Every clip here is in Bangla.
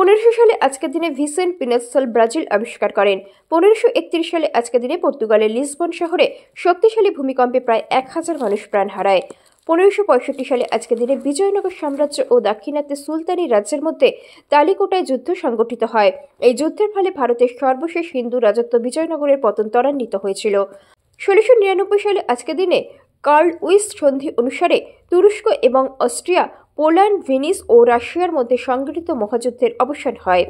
1500 সালে আজকের দিনে ভিসেন্ট পিনেসেল ব্রাজিল আবিষ্কার করেন। 1531 সালে আজকের দিনে পর্তুগালের লিসবন শহরে শক্তিশালী ভূমিকম্পে প্রায় 1000 মানুষ প্রাণ হারায়। 1565 সালে আজকের দিনে বিজয়নগর সাম্রাজ্য ও দাক্ষিণাত্যে সুলতানি রাজ্যের মধ্যে তালিকোটায় যুদ্ধ সংগঠিত হয়। এই যুদ্ধের ফলে ভারতের সর্বশেষ হিন্দু রাজত্ব বিজয়নগরের পতন ত্বরান্বিত হয়েছিল। 1699 সালে আজকের দিনে কার্লউইস সন্ধি অনুসারে তুরস্ক এবং অস্ট্রিয়া, পোল্যান্ড, ভেনিস ও রাশিয়ার মধ্যে সংঘটিত মহাযুদ্ধের অবসান হয়।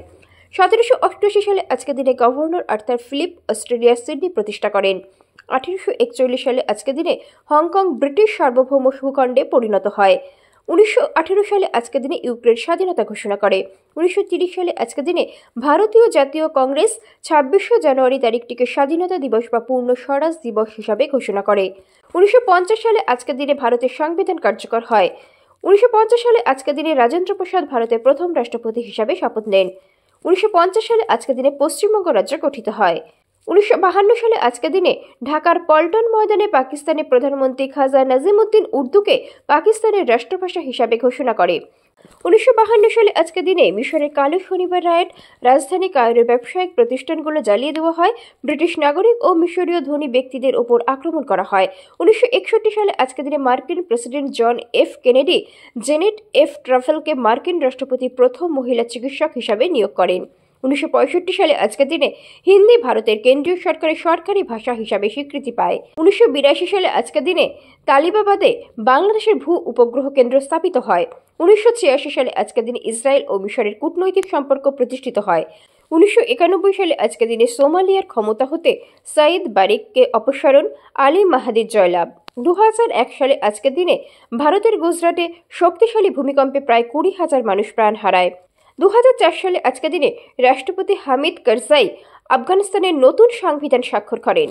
1788 সালে আজকের দিনে গভর্নর আর্থার ফিলিপ অস্ট্রেলিয়ার সিডনি প্রতিষ্ঠা করেন। 1841 সালে আজকের দিনে হংকং ব্রিটিশ সার্বভৌম ভূখণ্ডে পরিণত হয়। 1918 সালে আজকের দিনে ইউক্রেন স্বাধীনতা ঘোষণা করে। 1930 সালে আজকের দিনে ভারতীয় জাতীয় কংগ্রেস 26শে জানুয়ারি তারিখটিকে স্বাধীনতা দিবস বা পূর্ণ স্বরাজ দিবস হিসাবে ঘোষণা করে। 1950 সালে আজকের দিনে ভারতের সংবিধান কার্যকর হয়। 1950 সালে আজকের দিনে রাজেন্দ্র প্রসাদ ভারতের প্রথম রাষ্ট্রপতি হিসাবে শপথ নেন। 1950 সালে আজকের দিনে পশ্চিমবঙ্গ রাজ্য গঠিত হয়। 1952 সালে আজকের দিনে ঢাকার পল্টন ময়দানে পাকিস্তানের প্রধানমন্ত্রী খাজা নাজিমুদ্দিন উর্দুকে পাকিস্তানের রাষ্ট্রভাষা হিসাবে ঘোষণা করে। 1952 সালে আজকের দিনে মিশরের কালো শনিবার রায়ের রাজধানী কায়রোর ব্যবসায়িক প্রতিষ্ঠানগুলো জ্বালিয়ে দেওয়া হয়। ব্রিটিশ নাগরিক ও মিশরীয় ধনী ব্যক্তিদের ওপর আক্রমণ করা হয়। 1961 সালে আজকের দিনে মার্কিন president John F Kennedy জেনেট F ট্রাফেলকে মার্কিন রাষ্ট্রপতির প্রথম মহিলা চিকিৎসক হিসাবে নিয়োগ করেন। 1965 সালে আজকের দিনে হিন্দি ভারতের কেন্দ্রীয় সরকারের সরকারি ভাষা হিসাবে স্বীকৃতি পায়। 1982 সালে আজকের দিনে তালিবাবাদে বাংলাদেশের ভূ উপগ্রহ কেন্দ্র স্থাপিত হয়। 1986 সালে আজকের দিনে ইসরায়েল ও মিশরের কূটনৈতিক সম্পর্ক প্রতিষ্ঠিত হয়। 1991 সালে আজকের দিনে সোমালিয়ার ক্ষমতা হতে সাইদ বারিককে অপসারণ, আলী মাহাদির জয়লাভ। 2001 সালে আজকের দিনে ভারতের গুজরাটে শক্তিশালী ভূমিকম্পে প্রায় 20,000 মানুষ প্রাণ হারায়। 2004 সালে আজকের দিনে রাষ্ট্রপতি হামিদ কারজাই আফগানিস্তানের নতুন সংবিধান স্বাক্ষর করেন।